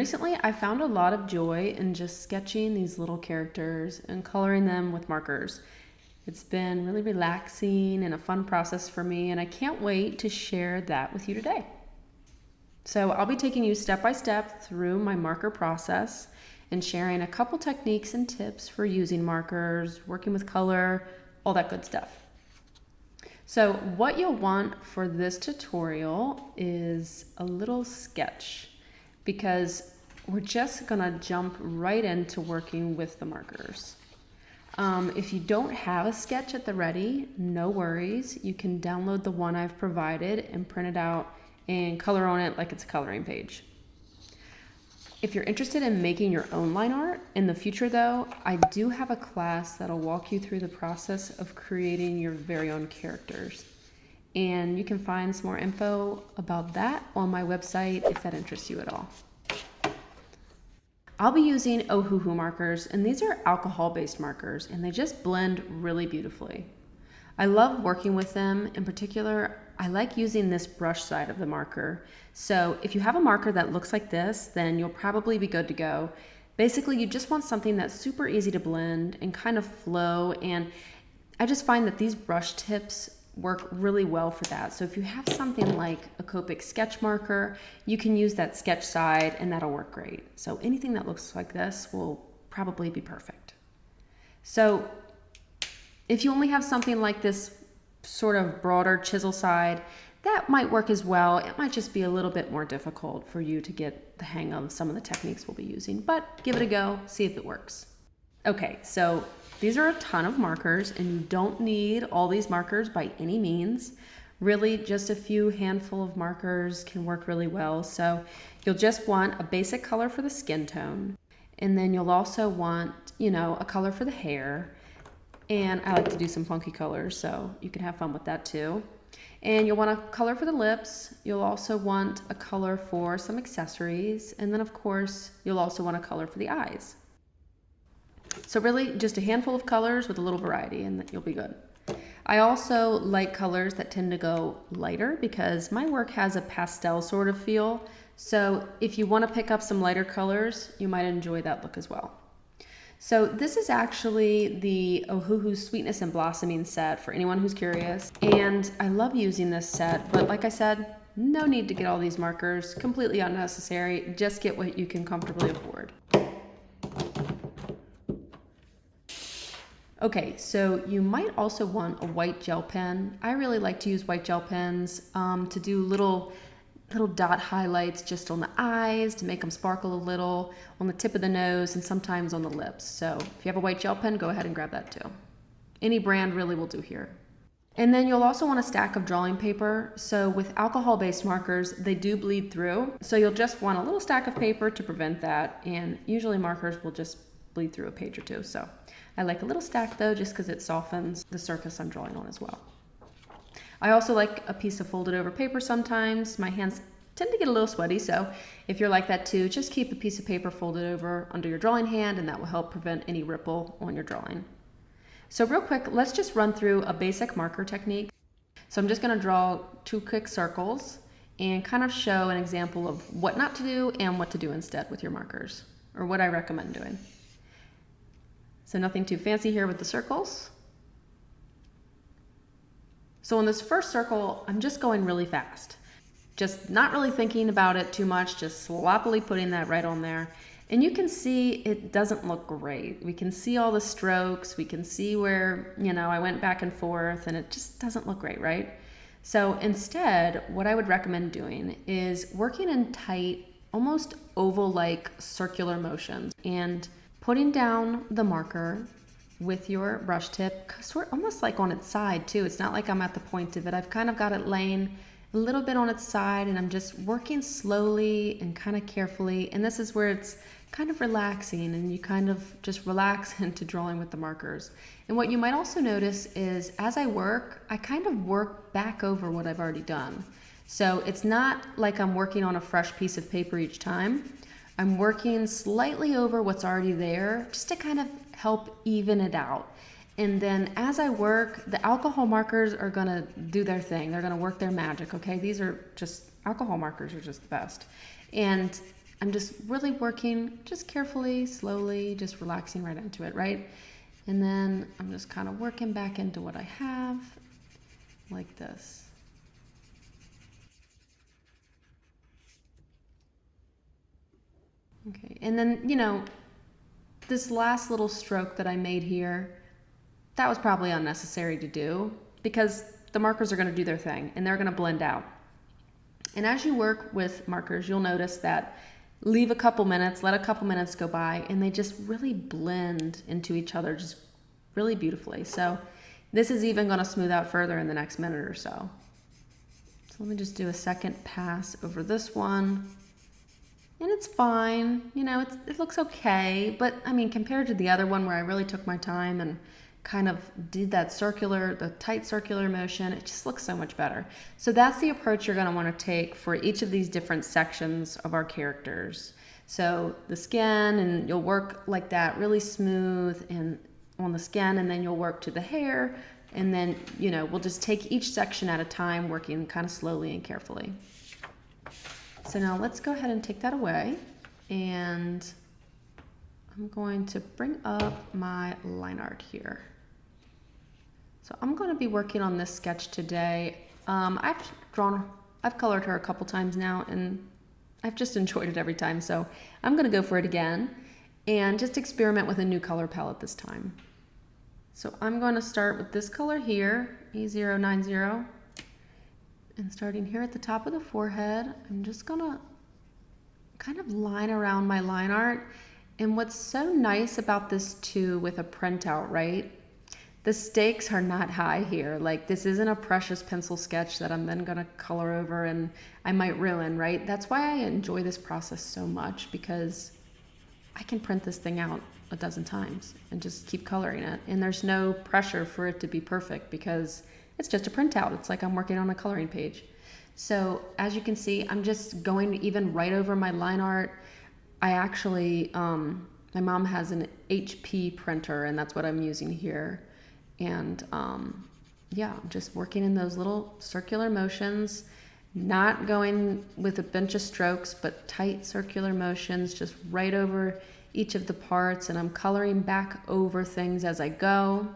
Recently, I found a lot of joy in just sketching these little characters and coloring them with markers. It's been really relaxing and a fun process for me, and I can't wait to share that with you today. So I'll be taking you step by step through my marker process and sharing a couple techniques and tips for using markers, working with color, all that good stuff. So what you'll want for this tutorial is a little sketch, because we're just gonna jump right into working with the markers. If you don't have a sketch at the ready, no worries. You can download the one I've provided and print it out and color on it like it's a coloring page. If you're interested in making your own line art in the future though, I do have a class that'll walk you through the process of creating your very own characters. And you can find some more info about that on my website if that interests you at all. I'll be using Ohuhu markers, and these are alcohol-based markers, and they just blend really beautifully. I love working with them. In particular, I like using this brush side of the marker. So if you have a marker that looks like this, then you'll probably be good to go. Basically, you just want something that's super easy to blend and kind of flow, and I just find that these brush tips work really well for that. So if you have something like a Copic sketch marker, you can use that sketch side and that'll work great. So anything that looks like this will probably be perfect. So if you only have something like this sort of broader chisel side, that might work as well. It might just be a little bit more difficult for you to get the hang of some of the techniques we'll be using, but give it a go, see if it works. Okay, so these are a ton of markers, and you don't need all these markers by any means. Really, just a few handful of markers can work really well. So you'll just want a basic color for the skin tone, and then you'll also want, a color for the hair. And I like to do some funky colors, so you can have fun with that too. And you'll want a color for the lips. You'll also want a color for some accessories. And then of course, you'll also want a color for the eyes. So really just a handful of colors with a little variety, and you'll be good. I also like colors that tend to go lighter because my work has a pastel sort of feel. So if you want to pick up some lighter colors, you might enjoy that look as well. So this is actually the Ohuhu Sweetness and Blossoming set for anyone who's curious. And I love using this set, but like I said, no need to get all these markers, completely unnecessary. Just get what you can comfortably afford. Okay, so you might also want a white gel pen. I really like to use white gel pens to do little dot highlights just on the eyes to make them sparkle a little, on the tip of the nose, and sometimes on the lips. So if you have a white gel pen, go ahead and grab that too. Any brand really will do here. And then you'll also want a stack of drawing paper. So with alcohol-based markers, they do bleed through. So you'll just want a little stack of paper to prevent that. And usually markers will just bleed through a page or two. So I like a little stack though, just because it softens the surface I'm drawing on as well. I also like a piece of folded over paper sometimes. My hands tend to get a little sweaty, so if you're like that too, just keep a piece of paper folded over under your drawing hand, and that will help prevent any ripple on your drawing. So real quick, let's just run through a basic marker technique. So I'm just gonna draw 2 quick circles and kind of show an example of what not to do and what to do instead with your markers, or what I recommend doing. So nothing too fancy here with the circles. So in this first circle, I'm just going really fast. Just not really thinking about it too much, just sloppily putting that right on there. And you can see it doesn't look great. We can see all the strokes. We can see where, I went back and forth, and it just doesn't look great, right? So instead, what I would recommend doing is working in tight, almost oval-like circular motions and putting down the marker with your brush tip, sort of almost like on its side too. It's not like I'm at the point of it. I've kind of got it laying a little bit on its side, and I'm just working slowly and kind of carefully. And this is where it's kind of relaxing, and you kind of just relax into drawing with the markers. And what you might also notice is as I work, I kind of work back over what I've already done. So it's not like I'm working on a fresh piece of paper each time. I'm working slightly over what's already there just to kind of help even it out. And then as I work, the alcohol markers are gonna do their thing. They're gonna work their magic, okay? These are just, alcohol markers are just the best. And I'm just really working just carefully, slowly, just relaxing right into it, right? And then I'm just kind of working back into what I have like this. Okay, and then, you know, this last little stroke that I made here, that was probably unnecessary to do because the markers are going to do their thing and they're going to blend out. And as you work with markers, you'll notice that leave a couple minutes, let a couple minutes go by, and they just really blend into each other just really beautifully. So this is even going to smooth out further in the next minute or so. So let me just do a second pass over this one. And it's fine, you know, it looks okay, but I mean, compared to the other one where I really took my time and kind of did that the tight circular motion, it just looks so much better. So that's the approach you're gonna wanna take for each of these different sections of our characters. So the skin, and you'll work like that really smooth and on the skin, and then you'll work to the hair, and then, you know, we'll just take each section at a time, working kind of slowly and carefully. So now let's go ahead and take that away, and I'm going to bring up my line art here. So I'm going to be working on this sketch today. I've colored her a couple times now, and I've just enjoyed it every time. So I'm going to go for it again and just experiment with a new color palette this time. So I'm going to start with this color here, E090. And starting here at the top of the forehead, I'm just gonna kind of line around my line art. And what's so nice about this too with a printout, right? The stakes are not high here. Like, this isn't a precious pencil sketch that I'm then gonna color over and I might ruin, right? That's why I enjoy this process so much, because I can print this thing out a dozen times and just keep coloring it. And there's no pressure for it to be perfect because it's just a printout. It's like I'm working on a coloring page. So as you can see, I'm just going even right over my line art. I actually, my mom has an HP printer, and that's what I'm using here. And yeah, I'm just working in those little circular motions, not going with a bunch of strokes, but tight circular motions, just right over each of the parts. And I'm coloring back over things as I go.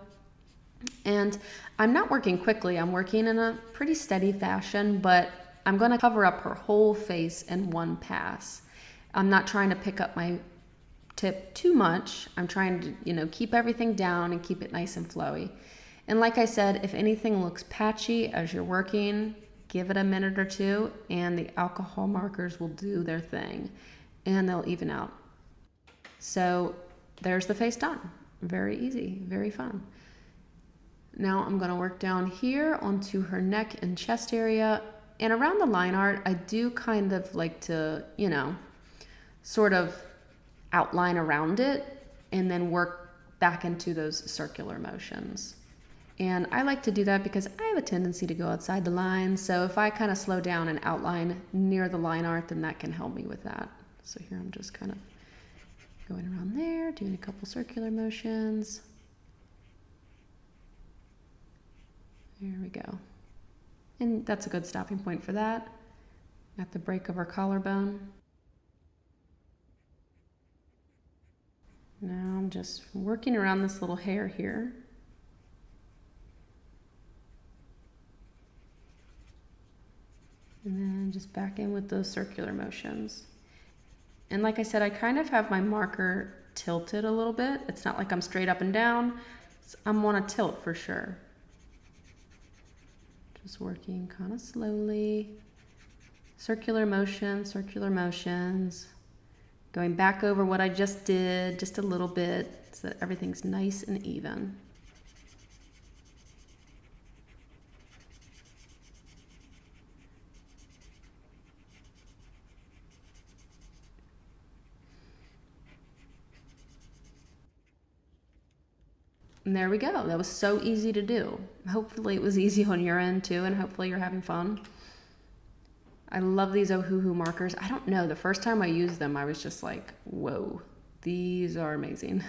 And I'm not working quickly. I'm working in a pretty steady fashion, but I'm going to cover up her whole face in one pass. I'm not trying to pick up my tip too much. I'm trying to, you know, keep everything down and keep it nice and flowy. And like I said, if anything looks patchy as you're working, give it a minute or two and the alcohol markers will do their thing and they'll even out. So there's the face done. Very easy, very fun. Now I'm going to work down here onto her neck and chest area. And around the line art, I do kind of like to, you know, sort of outline around it and then work back into those circular motions. And I like to do that because I have a tendency to go outside the lines. So if I kind of slow down and outline near the line art, then that can help me with that. So here I'm just kind of going around there, doing a couple circular motions. There we go. And that's a good stopping point for that. At the break of our collarbone. Now I'm just working around this little hair here. And then just back in with those circular motions. And like I said, I kind of have my marker tilted a little bit. It's not like I'm straight up and down. I'm on a tilt for sure. Just working kind of slowly. Circular motions, going back over what I just did, just a little bit, so that everything's nice and even. And there we go. That was so easy to do. Hopefully it was easy on your end too, and hopefully you're having fun. I love these Ohuhu markers. I don't know, the first time I used them, I was just like, whoa, these are amazing.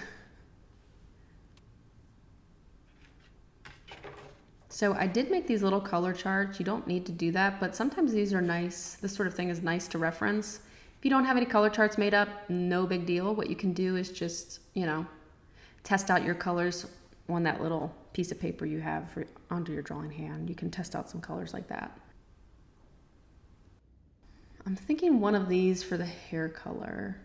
So I did make these little color charts. You don't need to do that, but sometimes these are nice. This sort of thing is nice to reference. If you don't have any color charts made up, no big deal. What you can do is just, test out your colors on that little piece of paper you have onto your drawing hand. You can test out some colors like that. I'm thinking one of these for the hair color.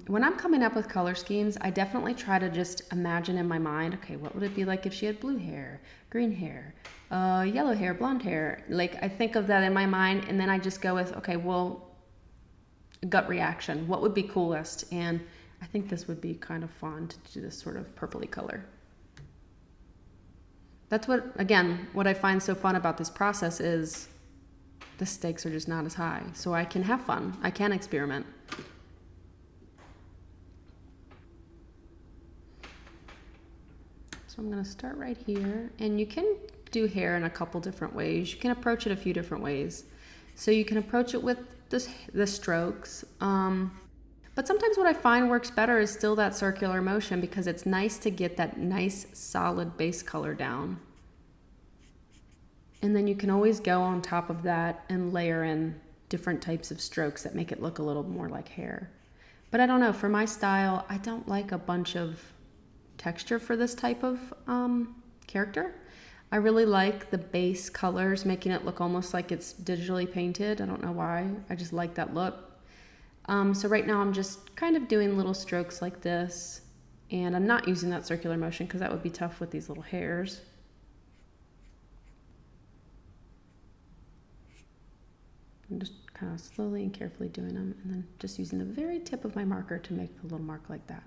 When I'm coming up with color schemes, I definitely try to just imagine in my mind, okay, what would it be like if she had blue hair, green hair, yellow hair, blonde hair? Like, I think of that in my mind, and then I just go with, okay, well, gut reaction. What would be coolest? And I think this would be kind of fun to do this sort of purpley color. That's what I find so fun about this process is the stakes are just not as high. So I can have fun. I can experiment. So I'm going to start right here, and you can do hair in a couple different ways. You can approach it a few different ways. So you can approach it with the strokes. But sometimes what I find works better is still that circular motion because it's nice to get that nice solid base color down. And then you can always go on top of that and layer in different types of strokes that make it look a little more like hair. But I don't know, for my style, I don't like a bunch of texture for this type of character. I really like the base colors, making it look almost like it's digitally painted. I don't know why, I just like that look. So right now I'm just kind of doing little strokes like this, and I'm not using that circular motion because that would be tough with these little hairs. I'm just kind of slowly and carefully doing them, and then just using the very tip of my marker to make the little mark like that.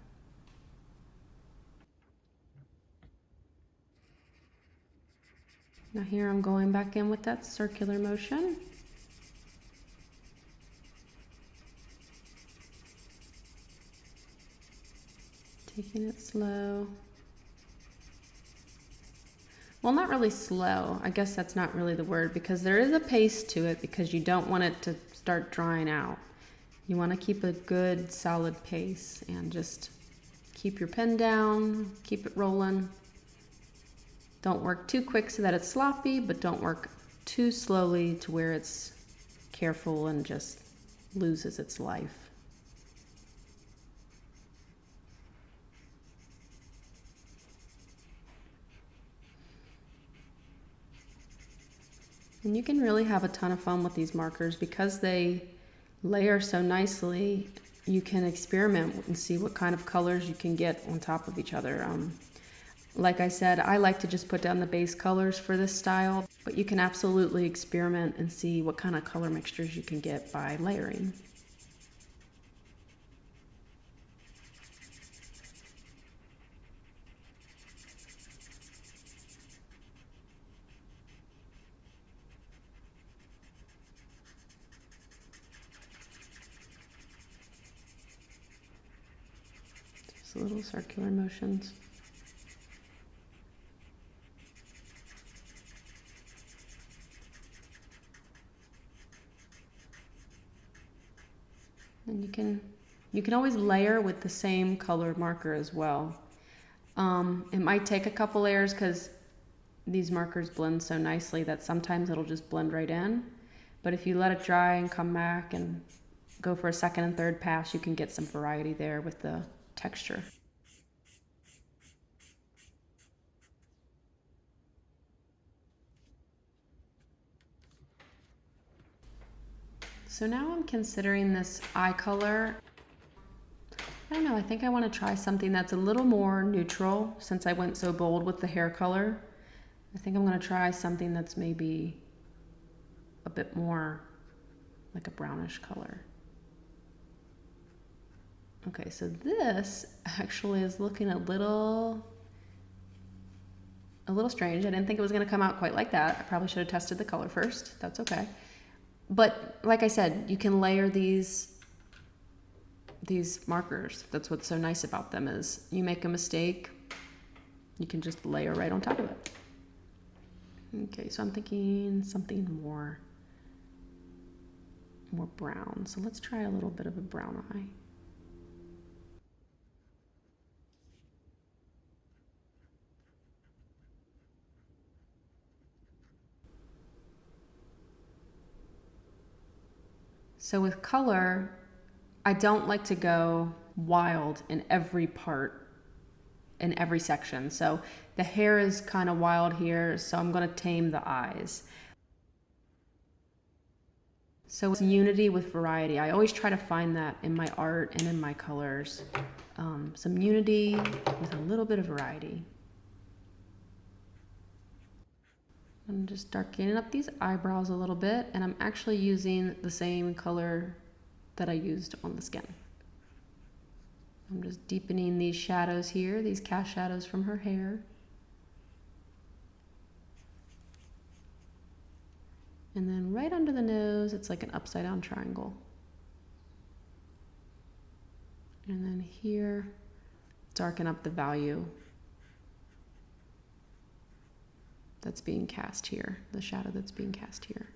Now here I'm going back in with that circular motion. Taking it slow. Well, not really slow. I guess that's not really the word because there is a pace to it because you don't want it to start drying out. You want to keep a good solid pace and just keep your pen down, keep it rolling. Don't work too quick so that it's sloppy, but don't work too slowly to where it's careful and just loses its life. And you can really have a ton of fun with these markers because they layer so nicely. You can experiment and see what kind of colors you can get on top of each other. Like I said, I like to just put down the base colors for this style, but you can absolutely experiment and see what kind of color mixtures you can get by layering. Just little circular motions. And you can always layer with the same color marker as well. It might take a couple layers because these markers blend so nicely that sometimes it'll just blend right in. But if you let it dry and come back and go for a second and third pass, you can get some variety there with the texture. So now I'm considering this eye color. I don't know, I think I want to try something that's a little more neutral since I went so bold with the hair color. I think I'm going to try something that's maybe a bit more like a brownish color. Okay, so this actually is looking a little strange. I didn't think it was going to come out quite like that. I probably should have tested the color first. That's okay. But like I said, you can layer these markers. That's what's so nice about them is you make a mistake, you can just layer right on top of it. Okay, so I'm thinking something more brown. So let's try a little bit of a brown eye. So with color, I don't like to go wild in every part, in every section. So the hair is kind of wild here, so I'm going to tame the eyes. So it's unity with variety. I always try to find that in my art and in my colors. Some unity with a little bit of variety. I'm just darkening up these eyebrows a little bit, and I'm actually using the same color that I used on the skin. I'm just deepening these shadows here, these cast shadows from her hair. And then right under the nose, it's like an upside down triangle. And then here, darken up the value that's being cast here, the shadow that's being cast here.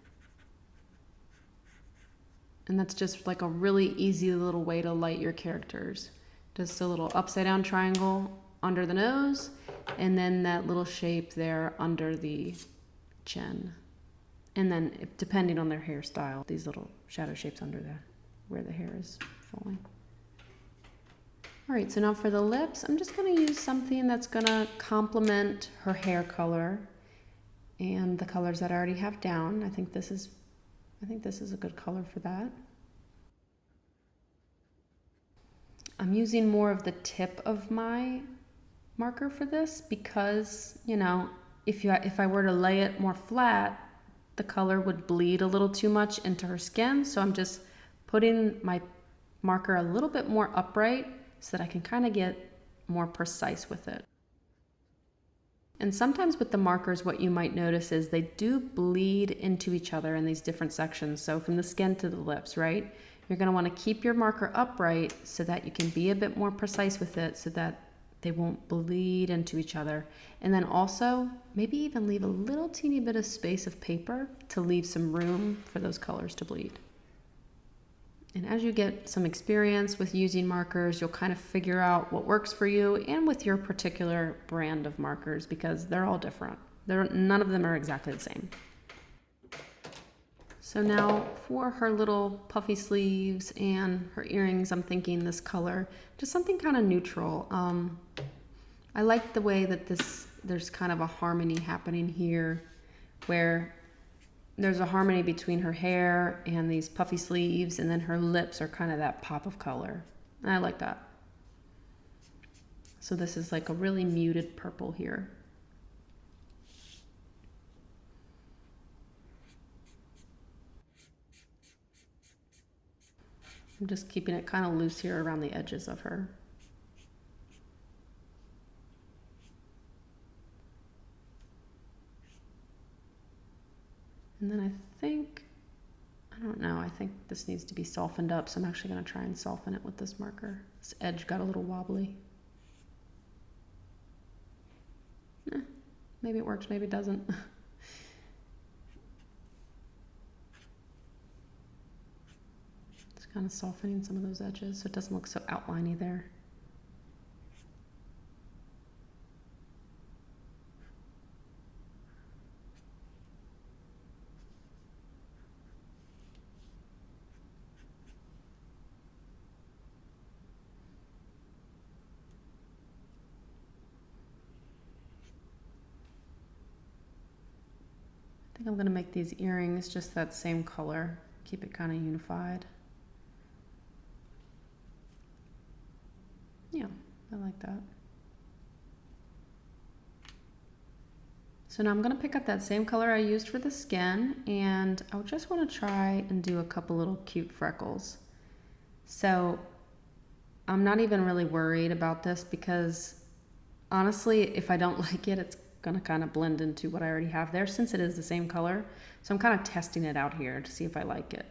And that's just like a really easy little way to light your characters. Just a little upside down triangle under the nose, and then that little shape there under the chin. And then, depending on their hairstyle, these little shadow shapes under there where the hair is falling. All right, so now for the lips, I'm just gonna use something that's gonna complement her hair color and the colors that I already have down. I think this is a good color for that. I'm using more of the tip of my marker for this because, you know, if I were to lay it more flat, the color would bleed a little too much into her skin. So I'm just putting my marker a little bit more upright so that I can kind of get more precise with it. And sometimes with the markers, what you might notice is they do bleed into each other in these different sections. So from the skin to the lips, right? You're going to want to keep your marker upright so that you can be a bit more precise with it so that they won't bleed into each other. And then also maybe even leave a little teeny bit of space of paper to leave some room for those colors to bleed. And as you get some experience with using markers, you'll kind of figure out what works for you and with your particular brand of markers, because they're all different. None of them are exactly the same. So now for her little puffy sleeves and her earrings, I'm thinking this color, just something kind of neutral. I like the way that there's kind of a harmony happening here where there's a harmony between her hair and these puffy sleeves, and then her lips are kind of that pop of color. And I like that. So this is like a really muted purple here. I'm just keeping it kind of loose here around the edges of her. And then I think this needs to be softened up, so I'm actually going to try and soften it with this marker. This edge got a little wobbly. Maybe it works, maybe it doesn't. Just kind of softening some of those edges so it doesn't look so outliney there. I think I'm going to make these earrings just that same color, keep it kind of unified. Yeah, I like that. So now I'm going to pick up that same color I used for the skin, and I just want to try and do a couple little cute freckles. So I'm not even really worried about this because honestly, if I don't like it, it's going to kind of blend into what I already have there since it is the same color. So I'm kind of testing it out here to see if I like it.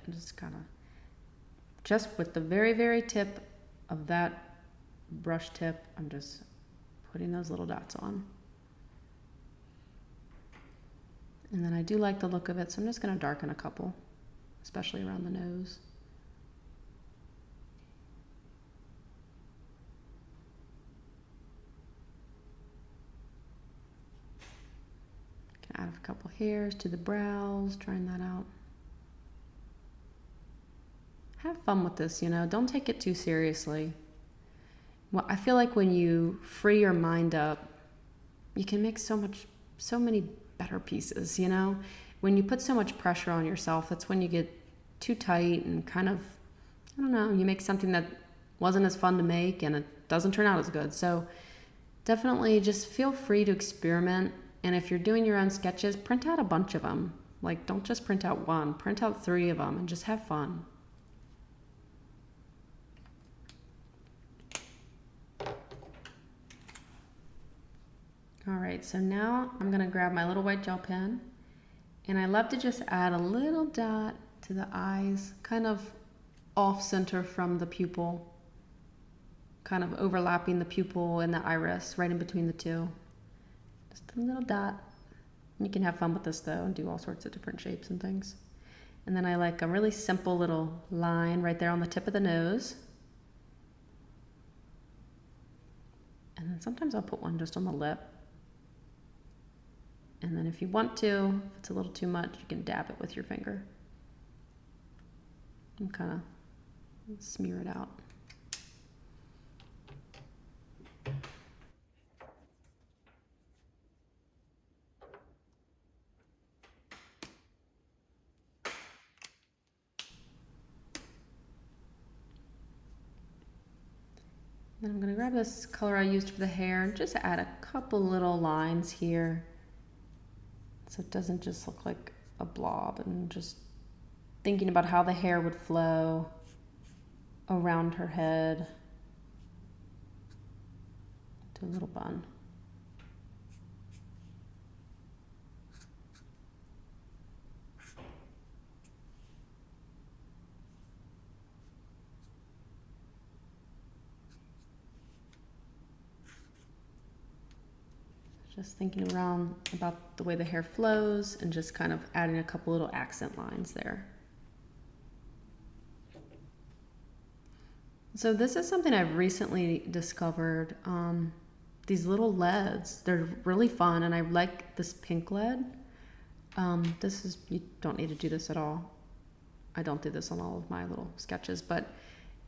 Just with the very, very tip of that brush tip, I'm just putting those little dots on. And then I do like the look of it, so I'm just going to darken a couple, especially around the nose. Add a couple hairs to the brows, trying that out. have fun with this, don't take it too seriously. Well, I feel like when you free your mind up, you can make so many better pieces, When you put so much pressure on yourself, that's when you get too tight and kind of, I don't know, you make something that wasn't as fun to make and it doesn't turn out as good. So definitely just feel free to experiment. And if you're doing your own sketches, print out a bunch of them. Like, don't just print out one, print out 3 of them and just have fun. All right, so now I'm gonna grab my little white gel pen, and I love to just add a little dot to the eyes, kind of off center from the pupil, kind of overlapping the pupil and the iris, right in between the two. Just a little dot. You can have fun with this though and do all sorts of different shapes and things. And then I like a really simple little line right there on the tip of the nose. And then sometimes I'll put one just on the lip. And then if you want to, if it's a little too much, you can dab it with your finger. And kind of smear it out. Then I'm going to grab this color I used for the hair and just add a couple little lines here so it doesn't just look like a blob, and just thinking about how the hair would flow around her head to a little bun. Just thinking around about the way the hair flows and just kind of adding a couple little accent lines there. So this is something I've recently discovered. These little leads, they're really fun, and I like this pink lead. You don't need to do this at all. I don't do this on all of my little sketches, but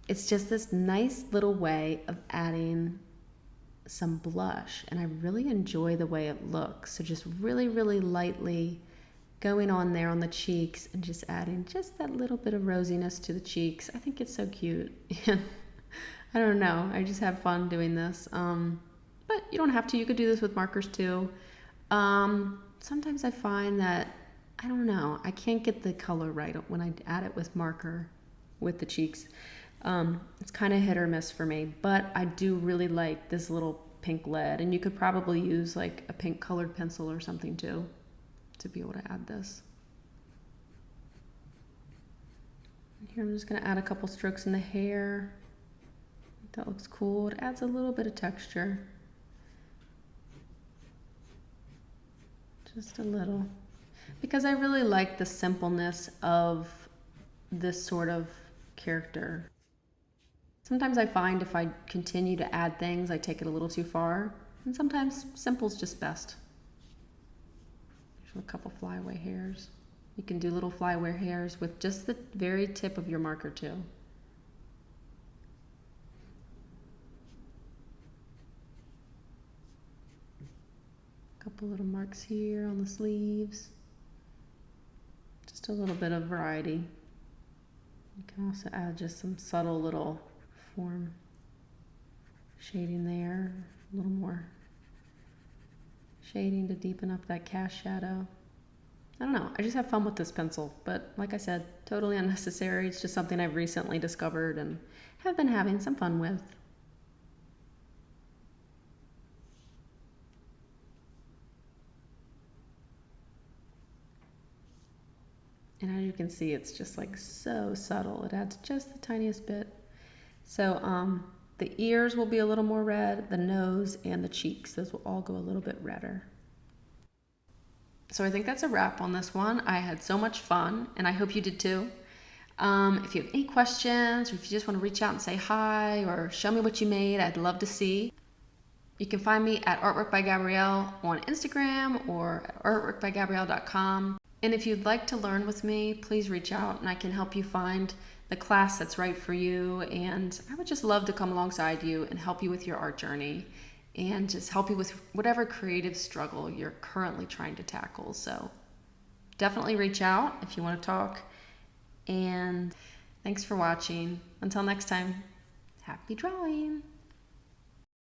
it's just this nice little way of adding some blush, and I really enjoy the way it looks. So just really, really lightly going on there on the cheeks and just adding just that little bit of rosiness to the cheeks. I think it's so cute. And I don't know, I just have fun doing this. But you don't have to. You could do this with markers too. Sometimes I find that, I don't know, I can't get the color right when I add it with marker with the cheeks. It's kind of hit or miss for me, but I do really like this little pink lead, and you could probably use like a pink colored pencil or something too to be able to add this. And here I'm just going to add a couple strokes in the hair. That looks cool. It adds a little bit of texture. Just a little. Because I really like the simpleness of this sort of character. Sometimes I find if I continue to add things, I take it a little too far. And sometimes simple's just best. There's a couple flyaway hairs. You can do little flyaway hairs with just the very tip of your marker too. A couple little marks here on the sleeves. Just a little bit of variety. You can also add just some subtle little form shading there, a little more shading to deepen up that cast shadow. I don't know, I just have fun with this pencil, but like I said, totally unnecessary. It's just something I've recently discovered and have been having some fun with. And as you can see, it's just like so subtle. It adds just the tiniest bit. So the ears will be a little more red, the nose and the cheeks, those will all go a little bit redder. So I think that's a wrap on this one. I had so much fun, and I hope you did too. If you have any questions, or if you just want to reach out and say hi or show me what you made, I'd love to see. You can find me at Artwork by Gabrielle on Instagram or at artworkbygabrielle.com. And if you'd like to learn with me, please reach out and I can help you find the class that's right for you. And I would just love to come alongside you and help you with your art journey and just help you with whatever creative struggle you're currently trying to tackle. So definitely reach out if you want to talk. And thanks for watching. Until next time, happy drawing.